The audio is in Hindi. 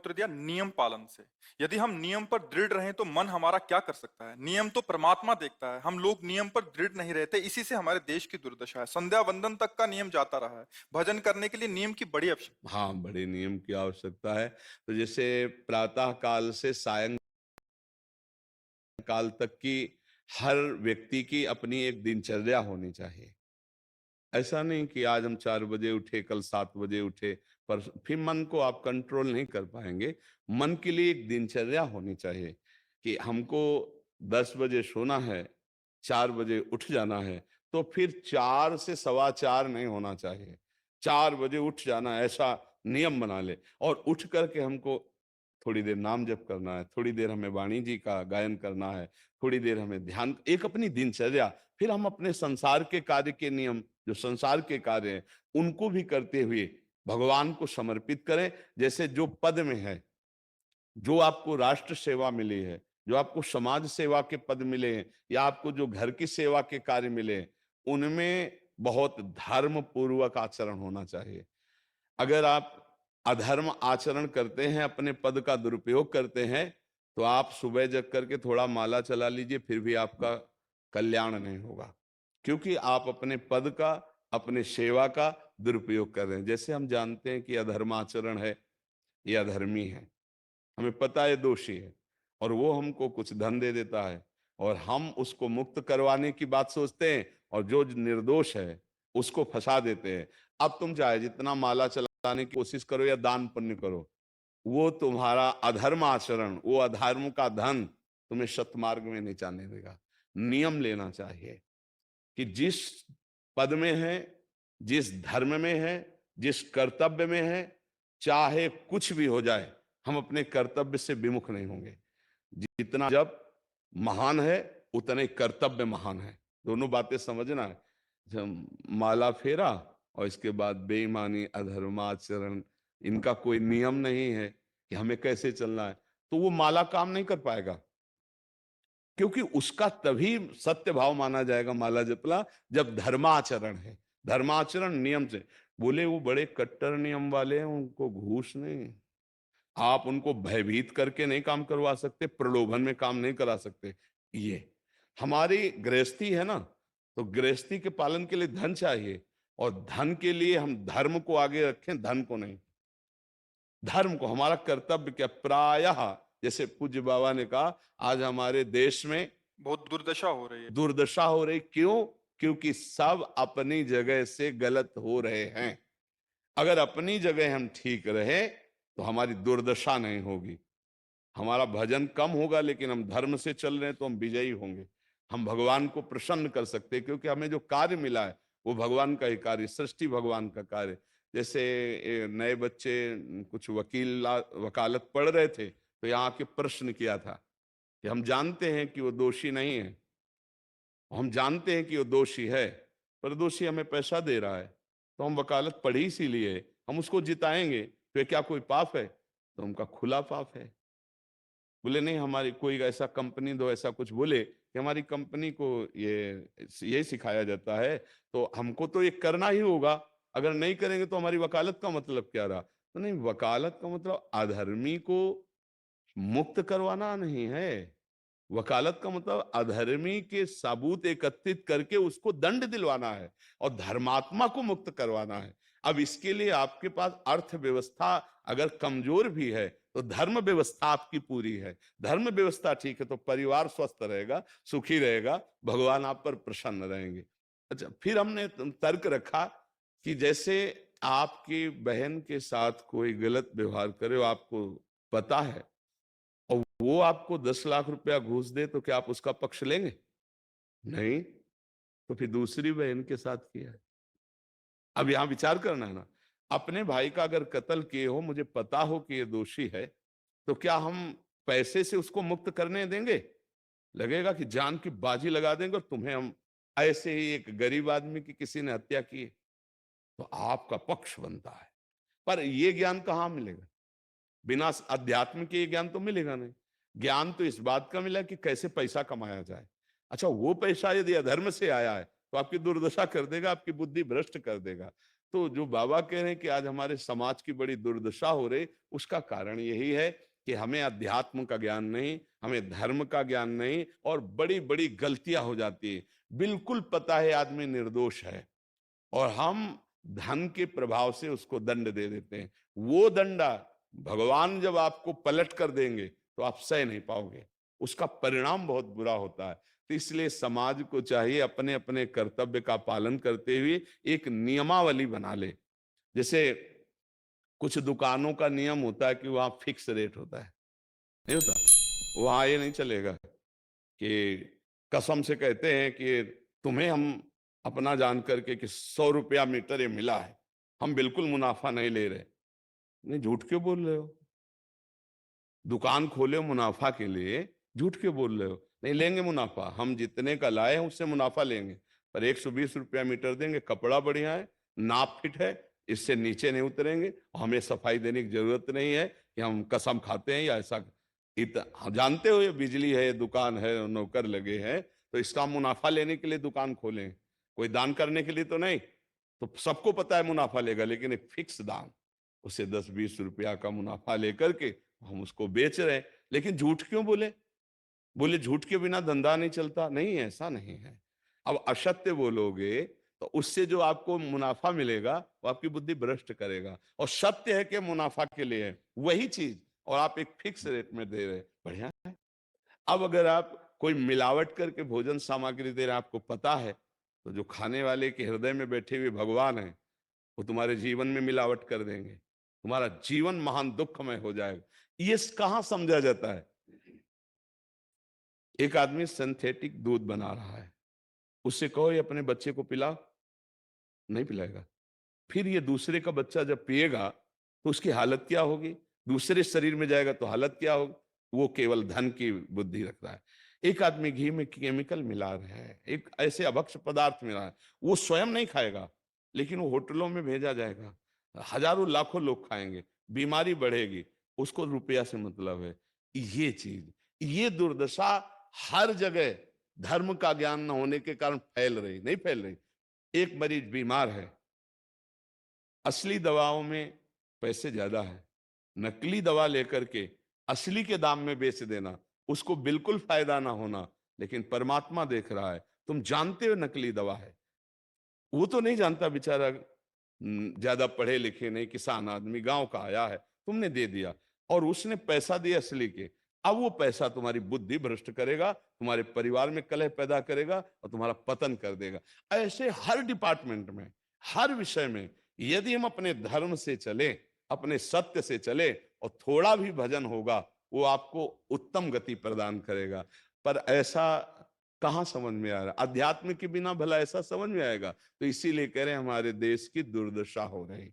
उत्तर दिया नियम पालन से। यदि हम नियम पर दृढ़ रहें तो मन हमारा क्या कर सकता है? नियम तो परमात्मा देखता है, हम लोग नियम पर दृढ़ नहीं रहते, इसी से हमारे देश की दुर्दशा है। संध्या वंदन तक का नियम जाता रहा है, भजन करने के लिए नियम की बड़ी आवश्यकता। हाँ, बड़े नियम की आवश्यकता है। तो जैसे प्रातः काल से सायं काल तक की हर व्यक्ति की अपनी एक दिनचर्या होनी चाहिए। ऐसा नहीं कि आज हम 4 बजे उठे, कल 7 बजे उठे, पर फिर मन को आप कंट्रोल नहीं कर पाएंगे। मन के लिए एक दिनचर्या होनी चाहिए कि हमको 10 बजे सोना है, 4 बजे उठ जाना है, तो फिर 4 से सवा 4 नहीं होना चाहिए। 4 बजे उठ जाना, ऐसा नियम बना ले। और उठ करके हमको थोड़ी देर नाम जप करना है, थोड़ी देर हमें वाणी जी का गायन करना है, थोड़ी देर हमें ध्यान, एक अपनी दिनचर्या। फिर हम अपने संसार के कार्य के नियम, जो संसार के कार्य हैं, उनको भी करते हुए भगवान को समर्पित करें। जैसे जो पद में है, जो आपको राष्ट्र सेवा मिली है, जो आपको समाज सेवा के पद मिले हैं, या आपको जो घर की सेवा के कार्य मिले हैं, उनमें बहुत धर्म पूर्वक आचरण होना चाहिए। अगर आप अधर्म आचरण करते हैं, अपने पद का दुरुपयोग करते हैं, तो आप सुबह जग करके थोड़ा माला चला लीजिए, फिर भी आपका कल्याण नहीं होगा, क्योंकि आप अपने पद का, अपने सेवा का दुरुपयोग कर रहे हैं। जैसे हम जानते हैं कि अधर्माचरण है, ये अधर्मी है, हमें पता है दोषी है, और वो हमको कुछ धन दे देता है, और हम उसको मुक्त करवाने की बात सोचते हैं, और जो निर्दोष है उसको फंसा देते हैं। अब तुम चाहे जितना माला चलाने की कोशिश करो या दान पुण्य करो, वो तुम्हारा अधर्म आचरण, वो अधर्म का धन तुम्हें सतमार्ग में नहीं जाने देगा। नियम लेना चाहिए कि जिस पद में है, जिस धर्म में है, जिस कर्तव्य में है, चाहे कुछ भी हो जाए, हम अपने कर्तव्य से विमुख नहीं होंगे। जितना जब महान है, उतने कर्तव्य महान है। दोनों बातें समझना है। जब माला फेरा और इसके बाद बेईमानी, अधर्माचरण, इनका कोई नियम नहीं है कि हमें कैसे चलना है, तो वो माला काम नहीं कर पाएगा, क्योंकि उसका तभी सत्य भाव माना जाएगा माला जपला, जब धर्माचरण है। धर्माचरण नियम से। बोले वो बड़े कट्टर नियम वाले हैं, उनको घूस नहीं, आप उनको भयभीत करके नहीं काम करवा सकते, प्रलोभन में काम नहीं करा सकते। ये हमारी गृहस्थी है ना, तो गृहस्थी के पालन के लिए धन चाहिए, और धन के लिए हम धर्म को आगे रखें, धन को नहीं। धर्म को, हमारा कर्तव्य क्या, प्रायः जैसे पूज्य बाबा ने कहा, आज हमारे देश में बहुत दुर्दशा हो रही है। दुर्दशा हो रही, क्यों? क्योंकि सब अपनी जगह से गलत हो रहे हैं। अगर अपनी जगह हम ठीक रहे तो हमारी दुर्दशा नहीं होगी। हमारा भजन कम होगा, लेकिन हम धर्म से चल रहे हैं तो हम विजयी होंगे। हम भगवान को प्रसन्न कर सकते हैं, क्योंकि हमें जो कार्य मिला है वो भगवान का ही कार्य, सृष्टि भगवान का कार्य। जैसे नए बच्चे कुछ वकालत पढ़ रहे थे, तो यहाँ के प्रश्न किया था कि हम जानते हैं कि वो दोषी नहीं है, हम जानते हैं कि वो दोषी है, पर दोषी हमें पैसा दे रहा है, तो हम वकालत पढ़ी इसीलिए, हम उसको जिताएंगे, तो ये क्या कोई पाप है? तो उनका खुला पाप है। बोले नहीं, हमारी कोई ऐसा कंपनी दो, ऐसा कुछ बोले कि हमारी कंपनी को ये सिखाया जाता है, तो हमको तो ये करना ही होगा, अगर नहीं करेंगे तो हमारी वकालत का मतलब क्या रहा? तो नहीं, वकालत का मतलब अधर्मी को मुक्त करवाना नहीं है। वकालत का मतलब अधर्मी के सबूत एकत्रित करके उसको दंड दिलवाना है, और धर्मात्मा को मुक्त करवाना है। अब इसके लिए आपके पास अर्थव्यवस्था अगर कमजोर भी है, तो धर्म व्यवस्था आपकी पूरी है। धर्म व्यवस्था ठीक है तो परिवार स्वस्थ रहेगा, सुखी रहेगा, भगवान आप पर प्रसन्न रहेंगे। अच्छा, फिर हमने तर्क रखा कि जैसे आपकी बहन के साथ कोई गलत व्यवहार करे, आपको पता है, और वो आपको 10 लाख रुपया घूस दे, तो क्या आप उसका पक्ष लेंगे? नहीं। तो फिर दूसरी बहन के साथ किया है। अब यहां विचार करना है ना, अपने भाई का अगर कत्ल किए हो, मुझे पता हो कि ये दोषी है, तो क्या हम पैसे से उसको मुक्त करने देंगे? लगेगा कि जान की बाजी लगा देंगे, और तुम्हें हम, ऐसे ही एक गरीब आदमी की किसी ने हत्या की है, तो आपका पक्ष बनता है। पर ये ज्ञान कहां मिलेगा? बिना अध्यात्म के ये ज्ञान तो मिलेगा नहीं। ज्ञान तो इस बात का मिला कि कैसे पैसा कमाया जाए। अच्छा, वो पैसा यदि अधर्म से आया है तो आपकी दुर्दशा कर देगा, आपकी बुद्धि भ्रष्ट कर देगा। तो जो बाबा कह रहे हैं कि आज हमारे समाज की बड़ी दुर्दशा हो रही, उसका कारण यही है कि हमें अध्यात्म का ज्ञान नहीं, हमें धर्म का ज्ञान नहीं, और बड़ी बड़ी गलतियां हो जाती है। बिल्कुल पता है आदमी निर्दोष है, और हम धन के प्रभाव से उसको दंड दे देते हैं। वो दंडा भगवान जब आपको पलट कर देंगे तो आप सह नहीं पाओगे, उसका परिणाम बहुत बुरा होता है। तो इसलिए समाज को चाहिए अपने अपने कर्तव्य का पालन करते हुए एक नियमावली बना ले। जैसे कुछ दुकानों का नियम होता है कि वहां फिक्स रेट होता है, नहीं होता? वहां ये नहीं चलेगा कि कसम से कहते हैं कि तुम्हें हम अपना जान करके कि 100 रुपया मीटर ये मिला है, हम बिल्कुल मुनाफा नहीं ले रहे। नहीं, झूठ क्यों बोल रहे हो? दुकान खोले हो मुनाफा के लिए, झूठ क्यों बोल रहे हो? नहीं लेंगे मुनाफा, हम जितने का लाए हैं उससे मुनाफा लेंगे, पर 120 रुपया मीटर देंगे, कपड़ा बढ़िया है, नाप फिट है, इससे नीचे नहीं उतरेंगे, और हमें सफाई देने की जरूरत नहीं है कि हम कसम खाते हैं या ऐसा। हम जानते हो ये बिजली है, दुकान है, नौकर लगे हैं, तो इसका मुनाफा लेने के लिए दुकान खोलें, कोई दान करने के लिए तो नहीं। तो सबको पता है मुनाफा लेगा, लेकिन एक फिक्स दाम, उसे 10-20 रुपया का मुनाफा लेकर के हम उसको बेच रहे हैं। लेकिन झूठ क्यों बोले? बोले झूठ के बिना धंधा नहीं चलता। नहीं, ऐसा नहीं है। अब असत्य बोलोगे तो उससे जो आपको मुनाफा मिलेगा वो आपकी बुद्धि भ्रष्ट करेगा, और सत्य है कि मुनाफा के लिए है वही चीज, और आप एक फिक्स रेट में दे रहे हैं, बढ़िया है। अब अगर आप कोई मिलावट करके भोजन सामग्री दे रहे हैं, आपको पता है, तो जो खाने वाले के हृदय में बैठे हुए भगवान है, वो तुम्हारे जीवन में मिलावट कर देंगे, तुम्हारा जीवन महान दुखमय हो जाएगा। ये कहां समझा जाता है? एक आदमी सिंथेटिक दूध बना रहा है, उससे कहो ये अपने बच्चे को पिला, नहीं पिलाएगा। फिर ये दूसरे का बच्चा जब पिएगा तो उसकी हालत क्या होगी? दूसरे शरीर में जाएगा तो हालत क्या होगी? वो केवल धन की बुद्धि रखता है। एक आदमी घी में केमिकल मिला रहा है, एक ऐसे अभक्ष्य पदार्थ मिला है, वो स्वयं नहीं खाएगा, लेकिन वो होटलों में भेजा जाएगा, हजारों लाखों लोग खाएंगे, बीमारी बढ़ेगी, उसको रुपया से मतलब है। ये चीज, ये दुर्दशा हर जगह धर्म का ज्ञान न होने के कारण फैल रही, नहीं फैल रही। एक मरीज बीमार है, असली दवाओं में पैसे ज्यादा है, नकली दवा लेकर के असली के दाम में बेच देना, उसको बिल्कुल फायदा ना होना। लेकिन परमात्मा देख रहा है, तुम जानते हो नकली दवा है, वो तो नहीं जानता बेचारा, ज्यादा पढ़े लिखे नहीं, किसान आदमी गांव का आया है, तुमने दे दिया, और उसने पैसा दिया असली के। अब वो पैसा तुम्हारी बुद्धि भ्रष्ट करेगा, तुम्हारे परिवार में कलह पैदा करेगा, और तुम्हारा पतन कर देगा। ऐसे हर डिपार्टमेंट में, हर विषय में यदि हम अपने धर्म से चले, अपने सत्य से चले, और थोड़ा भी भजन होगा, वो आपको उत्तम गति प्रदान करेगा। पर ऐसा कहाँ समझ में आ रहा? अध्यात्म के बिना भला ऐसा समझ में आएगा? तो इसीलिए कह रहे हैं हमारे देश की दुर्दशा हो रही।